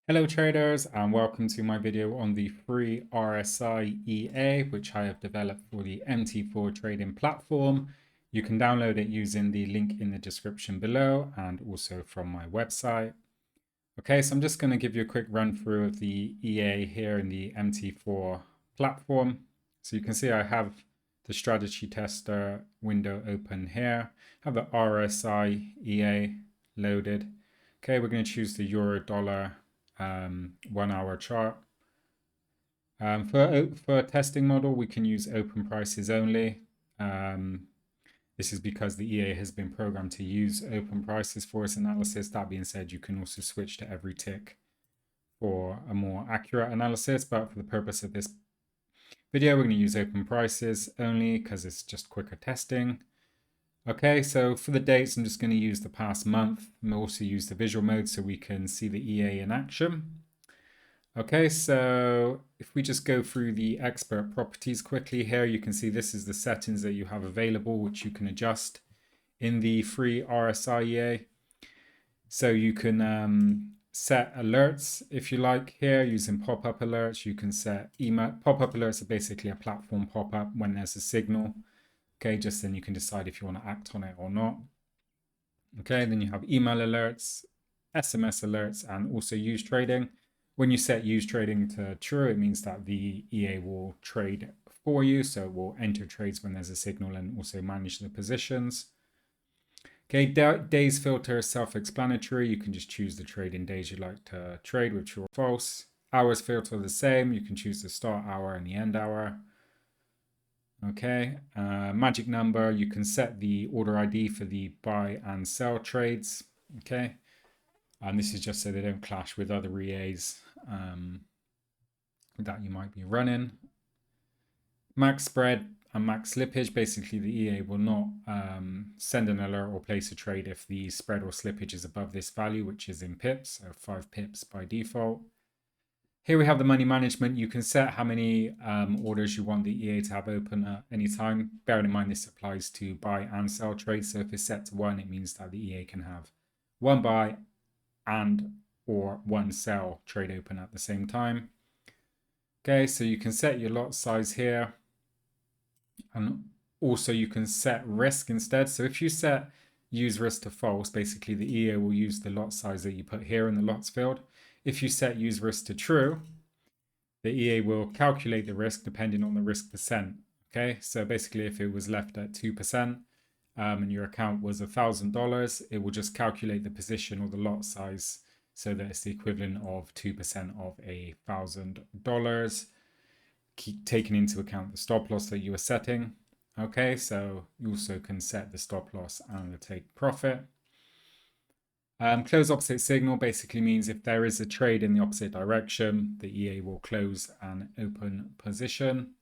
Hello traders, and welcome to my video on the free RSI EA, which I have developed for the MT4 trading platform. You can download it using the link in the description below and also from my website. Okay, so I'm just going to give you a quick run through of the EA here in the MT4 platform. So you can see I have the strategy tester window open here. I have the RSI EA loaded. Okay, we're going to choose the euro dollar 1 hour chart. For a testing model, we can use open prices only. This is because the EA has been programmed to use open prices for its analysis. That being said, you can also switch to every tick for a more accurate analysis. But for the purpose of this video, we're going to use open prices only because it's just quicker testing. Okay, so for the dates, I'm just going to use the past month. I'm also use the visual mode so we can see the EA in action. Okay, so if we just go through the expert properties quickly here, you can see this is the settings that you have available, which you can adjust in the free RSI EA. So you can set alerts if you like here using pop-up alerts. You can set email. Pop-up alerts are basically a platform pop-up when there's a signal. Okay, just then you can decide if you want to act on it or not. Okay, then you have email alerts, SMS alerts, and also use trading. When you set use trading to true, it means that the EA will trade for you. So it will enter trades when there's a signal and also manage the positions. Okay, days filter is self-explanatory. You can just choose the trading days you'd like to trade with true or false. Hours filter are the same. You can choose the start hour and the end hour. Okay, magic number, you can set the order ID for the buy and sell trades. Okay, and this is just so they don't clash with other EAs that you might be running. Max spread and max slippage, basically the EA will not send an alert or place a trade if the spread or slippage is above this value, which is in pips, so 5 pips by default. Here we have the money management. You can set how many orders you want the EA to have open at any time. Bearing in mind this applies to buy and sell trades. So if it's set to 1, it means that the EA can have 1 buy and or 1 sell trade open at the same time. Okay, so you can set your lot size here. And also you can set risk instead. So if you set use risk to false, basically the EA will use the lot size that you put here in the lots field. If you set use risk to true, the EA will calculate the risk depending on the risk percent. Okay, so basically if it was left at 2% and your account was $1,000, it will just calculate the position or the lot size so that it's the equivalent of 2% of $1,000, taking into account the stop loss that you were setting. Okay, so you also can set the stop loss and the take profit. Close opposite signal basically means if there is a trade in the opposite direction, the EA will close an open position.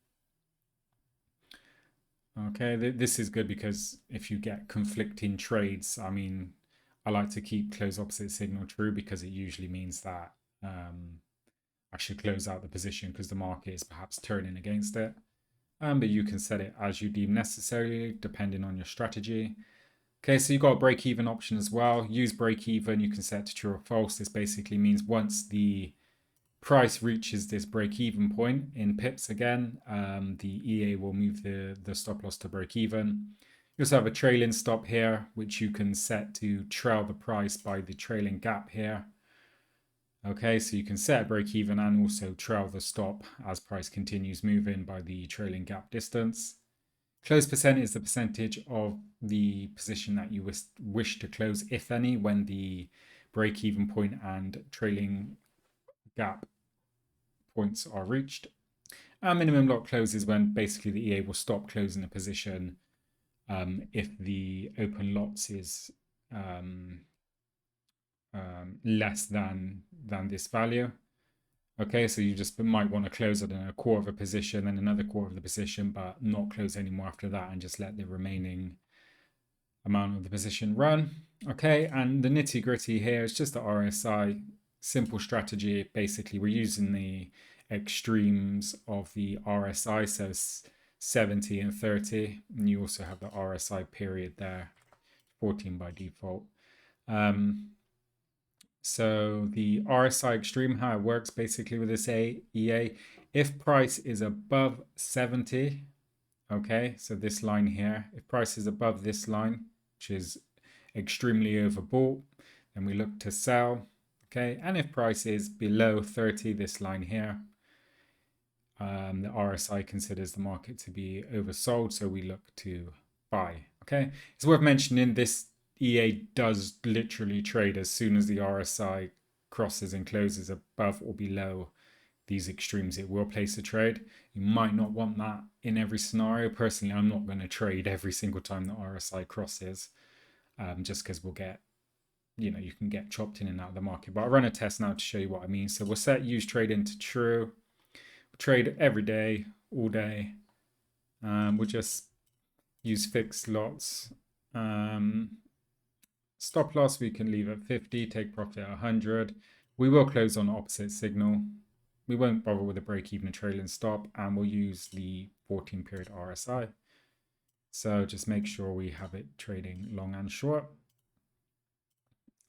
Okay, this is good because if you get conflicting trades, I mean, I like to keep close opposite signal true because it usually means that I should close out the position because the market is perhaps turning against it. But you can set it as you deem necessary depending on your strategy. Okay, so you've got a break-even option as well. Use break-even, you can set to true or false. This basically means once the price reaches this break-even point in pips again, the EA will move the stop loss to break-even. You also have a trailing stop here, which you can set to trail the price by the trailing gap here. Okay, so you can set a break-even and also trail the stop as price continues moving by the trailing gap distance. Close percent is the percentage of the position that you wish to close, if any, when the break-even point and trailing gap points are reached. And minimum lot close is when basically the EA will stop closing a position if the open lots is less than this value. Okay, so you just might want to close at a quarter of a position and another quarter of the position, but not close anymore after that and just let the remaining amount of the position run. Okay, and the nitty gritty here is just the RSI, simple strategy. Basically, we're using the extremes of the RSI, so 70 and 30, and you also have the RSI period there, 14 by default. So the RSI Extreme, how it works basically with this EA, if price is above 70, okay, so this line here, if price is above this line, which is extremely overbought, then we look to sell, okay, and if price is below 30, this line here, the RSI considers the market to be oversold, so we look to buy, okay. It's worth mentioning this EA does literally trade as soon as the RSI crosses and closes above or below these extremes. It will place a trade. You might not want that in every scenario. Personally, I'm not going to trade every single time the RSI crosses, just because we'll get, you can get chopped in and out of the market. But I'll run a test now to show you what I mean. So we'll set use trade into true. We'll trade every day, all day. We'll just use fixed lots. Stop loss we can leave at 50, take profit at 100. We will close on opposite signal. We won't bother with a break even, a trailing stop, and we'll use the 14 period RSI. So just make sure we have it trading long and short.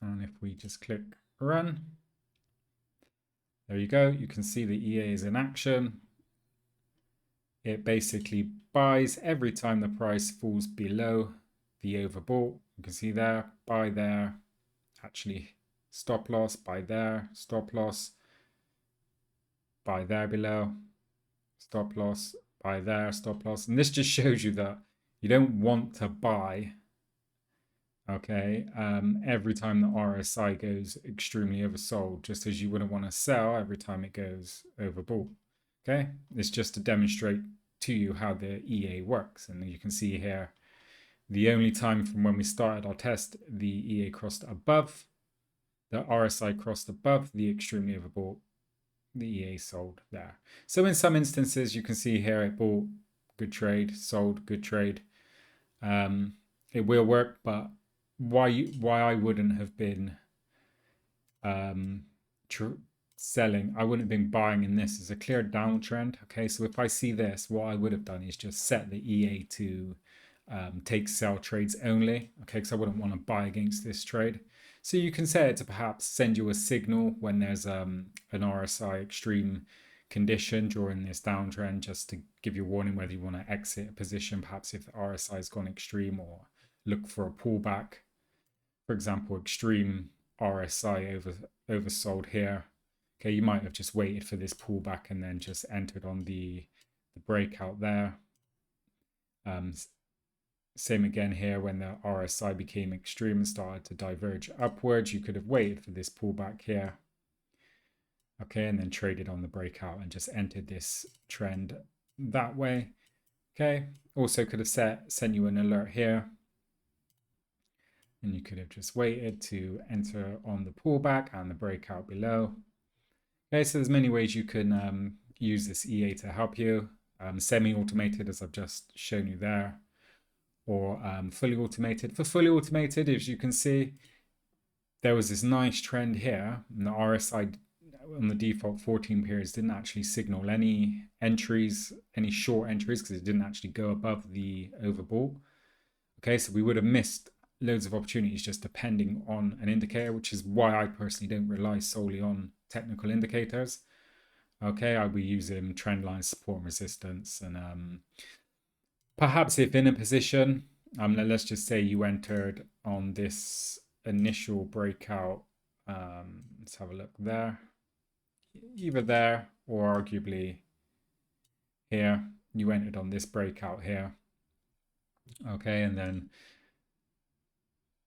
And if we just click run, there you go. You can see the EA is in action. It basically buys every time the price falls below the overbought. You can see there, buy there, actually stop loss, buy there, stop loss, buy there below, stop loss, buy there, stop loss. And this just shows you that you don't want to buy, okay, every time the RSI goes extremely oversold, just as you wouldn't want to sell every time it goes overbought, okay? It's just to demonstrate to you how the EA works. And you can see here, the only time from when we started our test, the EA crossed above, the RSI crossed above the extremely overbought, the EA sold there. So in some instances, you can see here it bought, good trade, sold, good trade. It will work, but why I wouldn't have been selling, I wouldn't have been buying in this is a clear downtrend. Okay, so if I see this, what I would have done is just set the EA to take sell trades only, okay, because I wouldn't want to buy against this trade. So you can set it to perhaps send you a signal when there's an RSI extreme condition during this downtrend, just to give you a warning whether you want to exit a position, perhaps if the RSI has gone extreme, or look for a pullback. For example, extreme RSI oversold here. Okay, you might have just waited for this pullback and then just entered on the breakout there. Same again here, when the RSI became extreme and started to diverge upwards, you could have waited for this pullback here. Okay, and then traded on the breakout and just entered this trend that way. Okay, also could have sent you an alert here. And you could have just waited to enter on the pullback and the breakout below. Okay, so there's many ways you can use this EA to help you. Semi-automated, as I've just shown you there, or fully automated. For fully automated, as you can see, there was this nice trend here, and the RSI on the default 14 periods didn't actually signal any entries, any short entries, because it didn't actually go above the overbought. Okay, so we would have missed loads of opportunities just depending on an indicator, which is why I personally don't rely solely on technical indicators. Okay, I'll be using trend lines, support and resistance, and perhaps if in a position, let's just say you entered on this initial breakout, let's have a look there, either there or arguably here, you entered on this breakout here. Okay, and then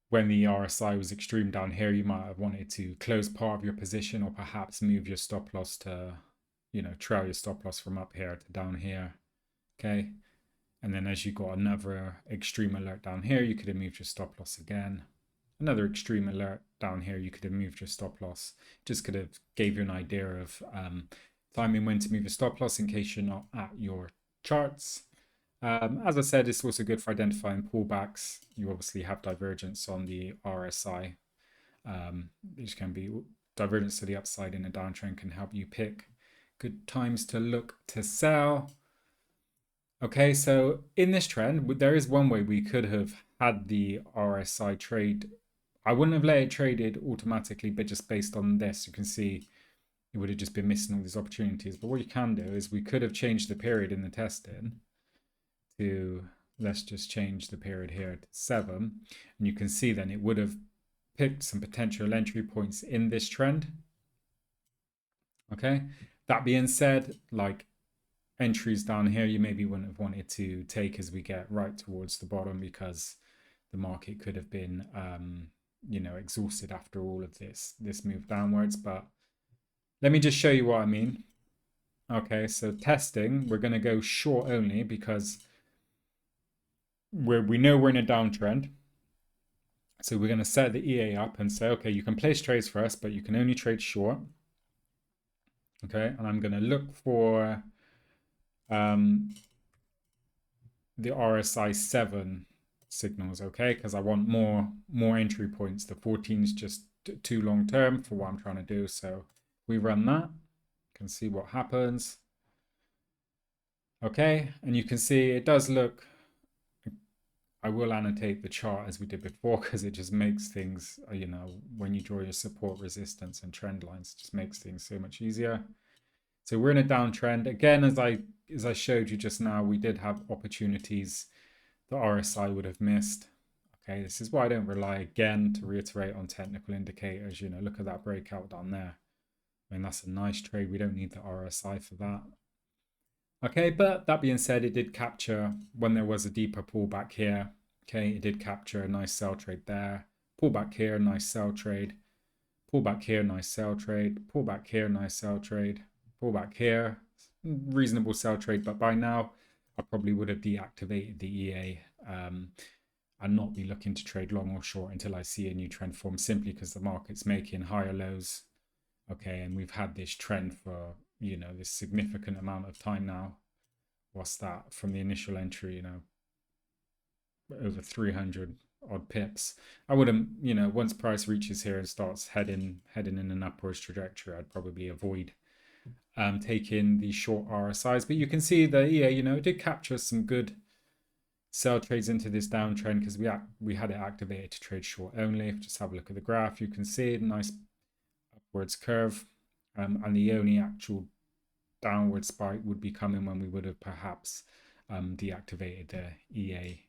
when the RSI was extreme down here, you might have wanted to close part of your position, or perhaps move your stop loss to, trail your stop loss from up here to down here. Okay, and then as you got another extreme alert down here, you could have moved your stop loss again. Another extreme alert down here, you could have moved your stop loss. Just could have gave you an idea of timing when to move your stop loss in case you're not at your charts. As I said, it's also good for identifying pullbacks. You obviously have divergence on the RSI, which can be divergence to the upside in a downtrend, can help you pick good times to look to sell. Okay, so in this trend, there is one way we could have had the RSI trade I wouldn't have let it traded automatically, but just based on this, you can see it would have just been missing all these opportunities. But what you can do is we could have changed the period in the testing to, let's just change the period here to 7. And you can see then it would have picked some potential entry points in this trend. Okay. That being said, like entries down here, you maybe wouldn't have wanted to take as we get right towards the bottom, because the market could have been, exhausted after all of this move downwards. But let me just show you what I mean. Okay, so testing, we're going to go short only because we know we're in a downtrend. So we're going to set the EA up and say, okay, you can place trades for us, but you can only trade short. Okay, and I'm going to look for the RSI 7 signals, okay, because I want more entry points. The 14 is just too long term for what I'm trying to do. So we run that, you can see what happens. Okay, and you can see it does look, I will annotate the chart as we did before, because it just makes things, when you draw your support, resistance, and trend lines, it just makes things so much easier. So we're in a downtrend. Again, as I showed you just now, we did have opportunities the RSI would have missed. Okay, this is why I don't rely, again, to reiterate, on technical indicators. Look at that breakout down there. I mean, that's a nice trade. We don't need the RSI for that. Okay, but that being said, it did capture when there was a deeper pullback here. Okay, it did capture a nice sell trade there. Pullback here, nice sell trade. Pullback here, nice sell trade. Pullback here, nice sell trade. Pullback here, reasonable sell trade. But by now, I probably would have deactivated the EA and not be looking to trade long or short until I see a new trend form, simply because the market's making higher lows. Okay, and we've had this trend for, this significant amount of time now. What's that? From the initial entry, over 300 odd pips. I wouldn't, once price reaches here and starts heading in an upwards trajectory, I'd probably avoid taking the short RSIs. But you can see the EA, it did capture some good sell trades into this downtrend, because we had it activated to trade short only. If you just have a look at the graph, you can see a nice upwards curve, and the only actual downward spike would be coming when we would have perhaps deactivated the EA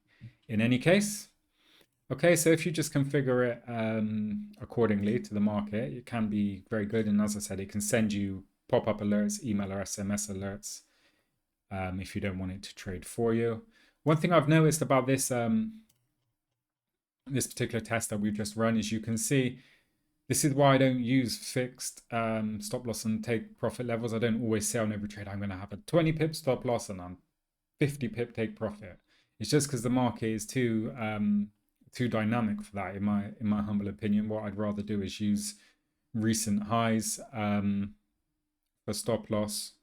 in any case. Okay, so if you just configure it accordingly to the market, it can be very good. And as I said, it can send you pop-up alerts, email or SMS alerts if you don't want it to trade for you. One thing I've noticed about this this particular test that we've just run is, you can see, this is why I don't use fixed stop loss and take profit levels. I don't always say on every trade I'm going to have a 20 pip stop loss and a 50 pip take profit. It's just because the market is too dynamic for that, in my humble opinion. What I'd rather do is use recent highs for stop loss,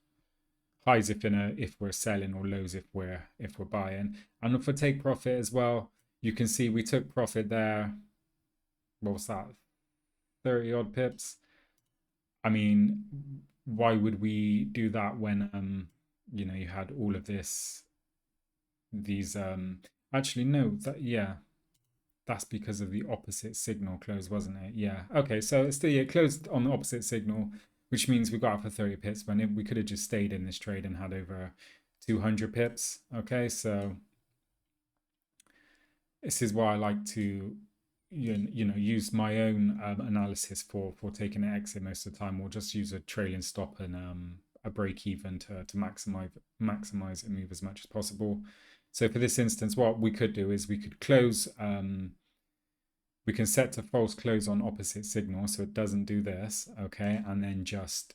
highs if we're selling, or lows if we're buying. And for take profit as well, you can see we took profit there. What was that? 30 odd pips. I mean, why would we do that when you had all of these actually no, that's because of the opposite signal close, wasn't it? Yeah. Okay, so it's still, it closed on the opposite signal, which means we got out for 30 pips when we could have just stayed in this trade and had over 200 pips. Okay, so this is why I like to use my own analysis for taking an exit most of the time, or just use a trailing stop and a break even to maximize and move as much as possible. So for this instance, what we could do is we could close, we can set to false close on opposite signal, so it doesn't do this, okay, and then just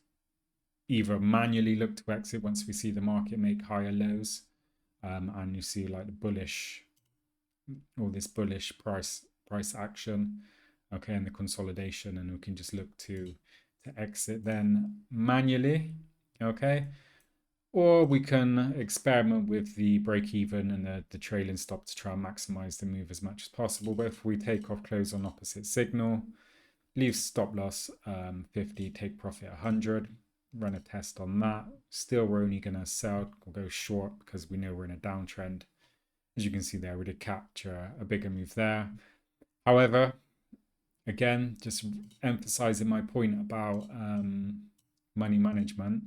either manually look to exit once we see the market make higher lows, and you see like the bullish, all this bullish price action, okay, and the consolidation, and we can just look to exit then manually, okay. Or we can experiment with the break even and the trailing stop to try and maximize the move as much as possible. But if we take off close on opposite signal, leave stop loss 50, take profit 100, run a test on that. Still, we're only going to sell or go short because we know we're in a downtrend. As you can see there, we did capture a bigger move there. However, Again, just emphasizing my point about money management.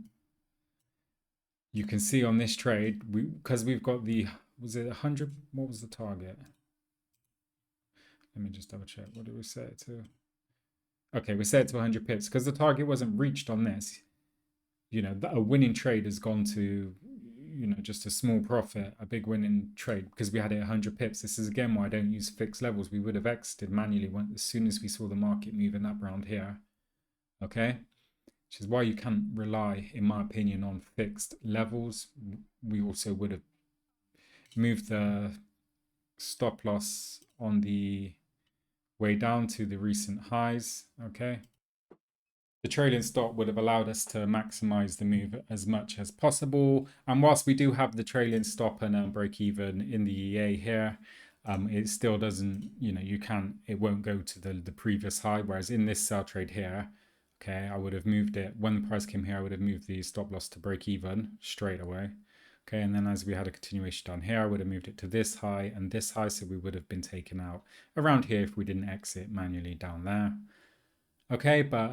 You can see on this trade, because we've got the, was it 100? What was the target? Let me just double check. What did we set it to? Okay, we set it to 100 pips because the target wasn't reached on this. You know, a winning trade has gone to, you know, just a small profit, a big winning trade because we had it 100 pips. This is again why I don't use fixed levels. We would have exited manually as soon as we saw the market moving up around here. Okay, which is why you can't rely, in my opinion, on fixed levels. We also would have moved the stop loss on the way down to the recent highs. Okay, the trailing stop would have allowed us to maximize the move as much as possible. And whilst we do have the trailing stop and break even in the EA here, it still doesn't, you know, it won't go to the previous high. Whereas in this sell trade here, okay, I would have moved it when the price came here. I would have moved the stop loss to break even straight away. Okay, and then as we had a continuation down here, I would have moved it to this high and this high. So we would have been taken out around here if we didn't exit manually down there. Okay, but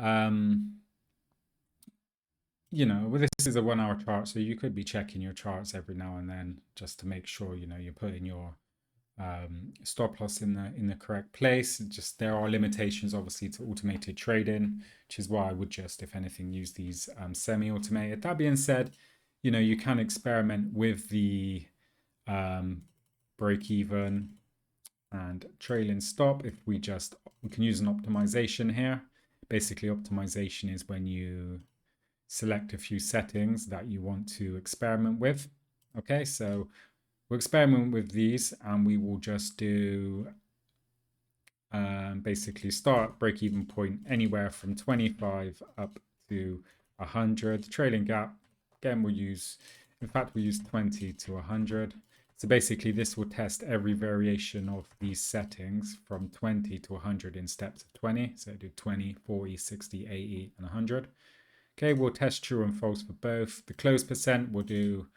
you know, well, this is a 1 hour chart, so you could be checking your charts every now and then just to make sure, you know, you're putting your stop loss in the correct place. Just there are limitations obviously to automated trading, which is why I would just, if anything, use these semi-automated. That being said, you know, you can experiment with the break even and trailing stop. If we can use an optimization here. Basically, optimization is when you select a few settings that you want to experiment with. Okay, so we'll experiment with these and we will just do basically start break-even point anywhere from 25 up to 100. Trailing gap, again, we'll use 20 to 100. So basically this will test every variation of these settings from 20 to 100 in steps of 20. So do 20, 40, 60, 80, and 100. Okay, we'll test true and false for both. The close percent we'll do,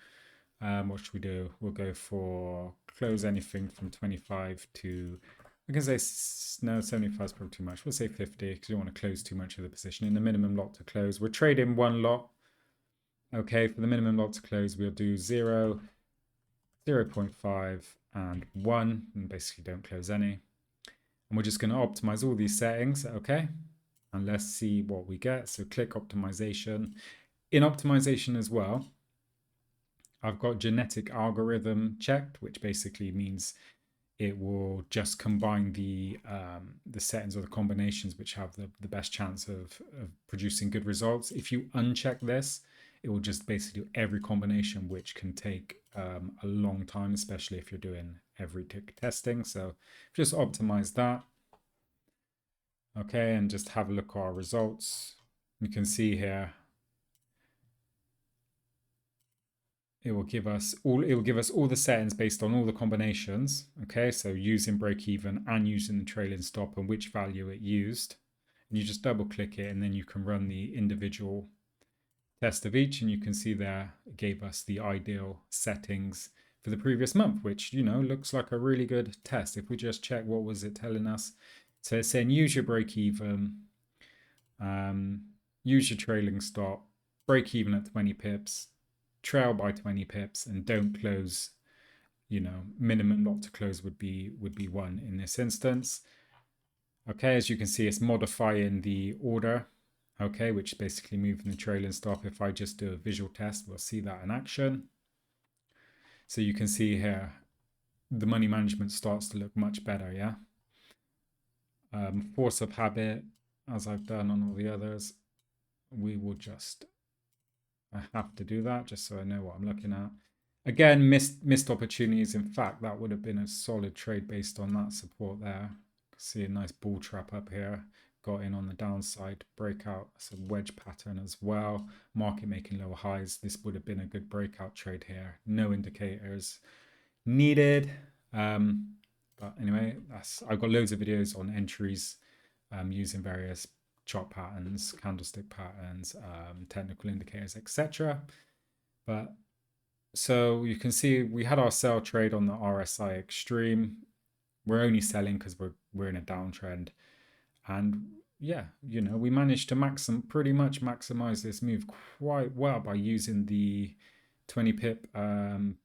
what should we do? We'll go for close anything from 25 to, we can say, no, 75 is probably too much. We'll say 50 because you don't want to close too much of the position. In the minimum lot to close, we're trading one lot. Okay, for the minimum lot to close, we'll do 0, 0.5, and 1, and basically don't close any. And we're just going to optimize all these settings, okay? And let's see what we get. So click optimization. In optimization as well, I've got genetic algorithm checked, which basically means it will just combine the settings or the combinations which have the best chance of producing good results. If you uncheck this, it will just basically do every combination, which can take a long time, especially if you're doing every tick testing. So just optimize that. Okay, and just have a look at our results. You can see here it will give us all the settings based on all the combinations. Okay, so using break even and using the trailing stop and which value it used. And you just double click it and then you can run the individual test of each, and you can see there it gave us the ideal settings for the previous month, which, you know, looks like a really good test. If we just check, what was it telling us? So it's saying use your break even, use your trailing stop, break even at 20 pips, trail by 20 pips, and don't close. You know, minimum lot to close would be 1 in this instance. Okay, as you can see, it's modifying the order. Okay, which is basically moving the trailing stop. If I just do a visual test, we'll see that in action. So you can see here, the money management starts to look much better, yeah? Force of habit, as I've done on all the others, we will just, I have to do that just so I know what I'm looking at. Again, missed opportunities. In fact, that would have been a solid trade based on that support there. See a nice bull trap up here. Got in on the downside, breakout, some wedge pattern as well. Market making lower highs. This would have been a good breakout trade here. No indicators needed. But anyway, I've got loads of videos on entries using various chart patterns, candlestick patterns, technical indicators, etc. But so you can see we had our sell trade on the RSI Extreme. We're only selling because we're in a downtrend. And yeah, you know, we managed to pretty much maximize this move quite well by using the 20 pip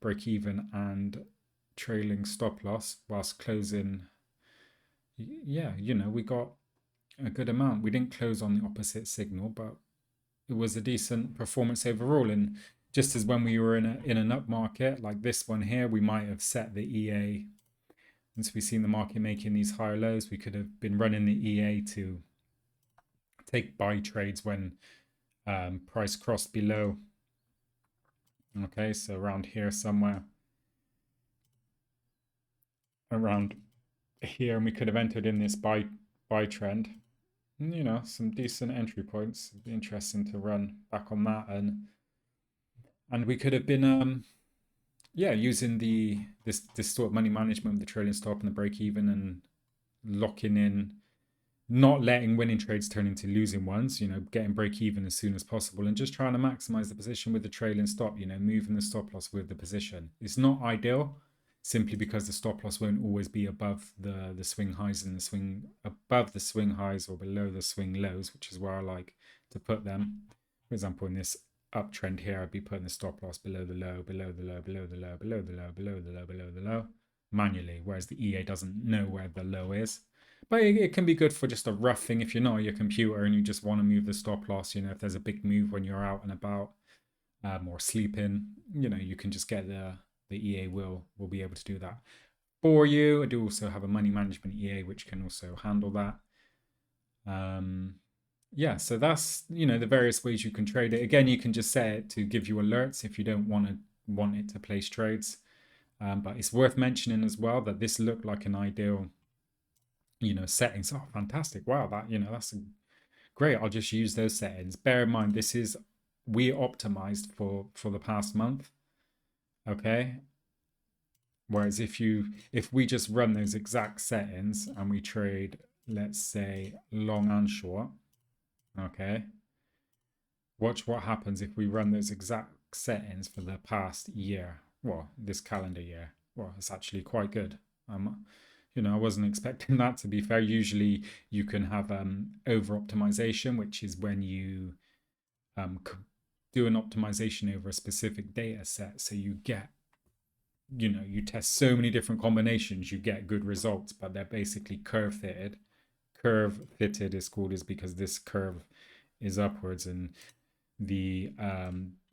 break even and trailing stop loss whilst closing. Yeah, you know, we got a good amount. We didn't close on the opposite signal, but it was a decent performance overall. And just as when we were in an up market like this one here, we might have set the EA. Once we've seen the market making these higher lows, we could have been running the EA to take buy trades when price crossed below. Okay, so around here somewhere, around here, and we could have entered in this buy trend. And, you know, some decent entry points. It'd be interesting to run back on that, and we could have been yeah, using this sort of money management with the trailing stop and the break even and locking in, not letting winning trades turn into losing ones, you know, getting break even as soon as possible and just trying to maximize the position with the trailing stop, you know, moving the stop loss with the position. It's not ideal simply because the stop loss won't always be above the swing highs and the swing above the swing highs or below the swing lows, which is where I like to put them. For example, in this uptrend here, I'd be putting the stop loss below the low, below the low, below the low, below the low, below the low, below the low, manually, whereas the EA doesn't know where the low is. But it can be good for just a rough thing if you're not at your computer and you just want to move the stop loss. You know, if there's a big move when you're out and about or sleeping, you know, you can just get the EA will be able to do that for you. I do also have a money management EA which can also handle that. Yeah, so that's, you know, the various ways you can trade it. Again, you can just set it to give you alerts if you don't want it to place trades. But it's worth mentioning as well that this looked like an ideal, you know, settings. Oh, fantastic. Wow, that, you know, that's great. I'll just use those settings. Bear in mind, this is, we optimized for the past month. Okay. Whereas if we just run those exact settings and we trade, let's say long and short, okay, watch what happens if we run those exact settings for the past year. Well, this calendar year. Well, it's actually quite good. You know, I wasn't expecting that, to be fair. Usually you can have over optimization, which is when you do an optimization over a specific data set. So you get, you know, you test so many different combinations, you get good results, but they're basically curve fitted. Curve fitted is called is because this curve is upwards and the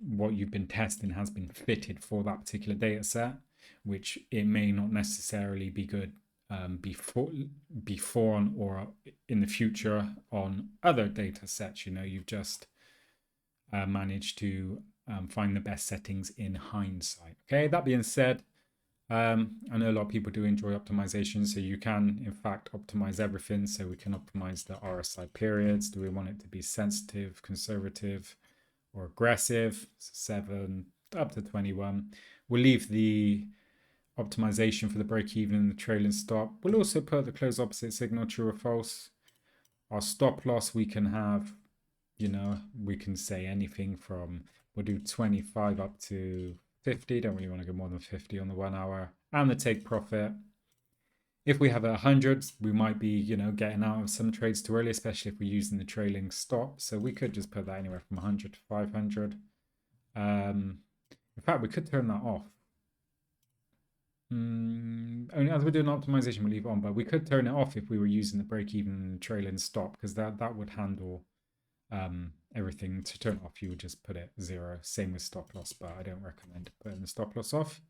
what you've been testing has been fitted for that particular data set, which it may not necessarily be good before on or in the future on other data sets. You know, you've just managed to find the best settings in hindsight. Okay, that being said, I know a lot of people do enjoy optimization, so you can in fact optimize everything. So we can optimize the RSI periods. Do we want it to be sensitive, conservative, or aggressive? 7 up to 21. We'll leave the optimization for the break even and the trailing stop. We'll also put the close opposite signal true or false. Our stop loss, we can have, you know, we can say anything from, we'll do 25 up to 50. Don't really want to go more than 50 on the 1 hour. And the take profit. If we have 100, we might be, you know, getting out of some trades too early, especially if we're using the trailing stop. So we could just put that anywhere from 100 to 500. In fact, we could turn that off. Only as we're doing optimization, we leave it on, but we could turn it off if we were using the break even and trailing stop, because that would handle everything. To turn it off, you would just put it 0. Same with stop loss, but I don't recommend putting the stop loss off.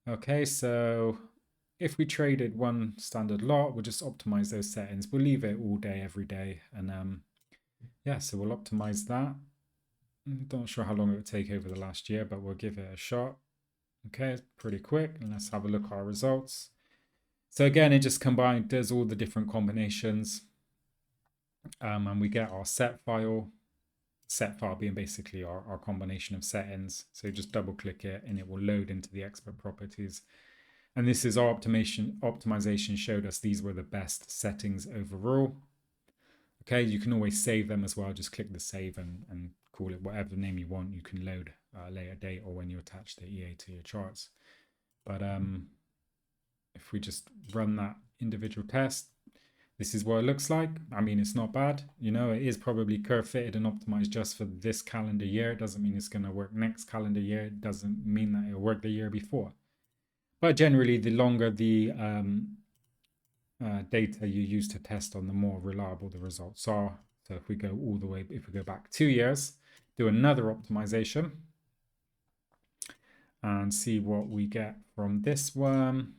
Okay, so if we traded one standard lot, we'll just optimize those settings. We'll leave it all day, every day. And yeah, so we'll optimize that. Not sure how long it would take over the last year, but we'll give it a shot. Okay, it's pretty quick. And let's have a look at our results. So again, it just does all the different combinations. And we get our set file being basically our combination of settings. So just double click it and it will load into the expert properties. And this is our optimization showed us these were the best settings overall. Okay, you can always save them as well. Just click the save and call it whatever name you want. You can load later date or when you attach the EA to your charts. But if we just run that individual test, This is what it looks like. I mean, it's not bad. You know, it is probably curve fitted and optimized just for this calendar year. It doesn't mean it's going to work next calendar year. It doesn't mean that it'll work the year before. But generally, the longer the data you use to test on, the more reliable the results are. So if we go all the way, if we go back 2 years, do another optimization and see what we get from this one.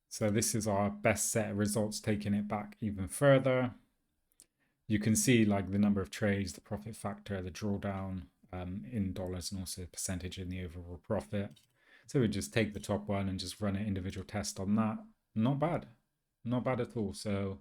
So this is our best set of results, taking it back even further. You can see like the number of trades, the profit factor, the drawdown in dollars, and also percentage in the overall profit. So we just take the top one and just run an individual test on that. Not bad. Not bad at all. So,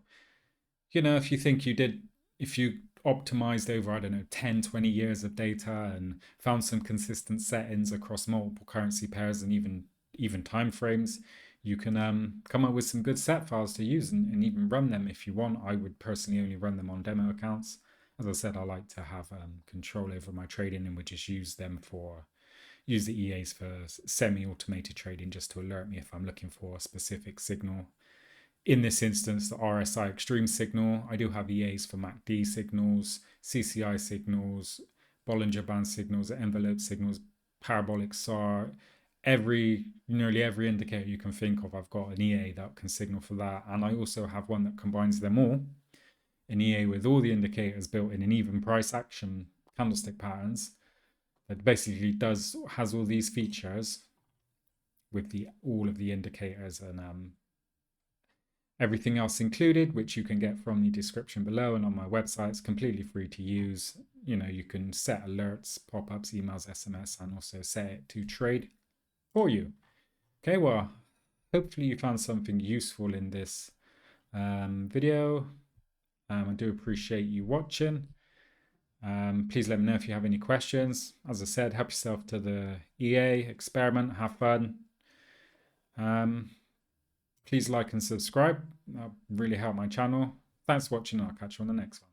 you know, if you think you did, if you optimized over, I don't know, 10, 20 years of data and found some consistent settings across multiple currency pairs and even time frames, you can come up with some good set files to use and even run them if you want. I would personally only run them on demo accounts. As I said, I like to have control over my trading, and would just use the EAs for semi-automated trading just to alert me if I'm looking for a specific signal. In this instance, the RSI extreme signal. I do have EAs for MACD signals, CCI signals, Bollinger Band signals, envelope signals, parabolic SAR. Nearly every indicator you can think of, I've got an EA that can signal for that. And I also have one that combines them all, an EA with all the indicators built in an even price action candlestick patterns that basically has all these features with all of the indicators and everything else included, which you can get from the description below and on my website. It's completely free to use. You know, you can set alerts, pop-ups, emails, SMS, and also set it to trade for you. Okay, well, hopefully you found something useful in this video. I do appreciate you watching. Please let me know if you have any questions. As I said, help yourself to the EA, experiment, have fun. Please like and subscribe. That'll really help my channel. Thanks for watching. I'll catch you on the next one.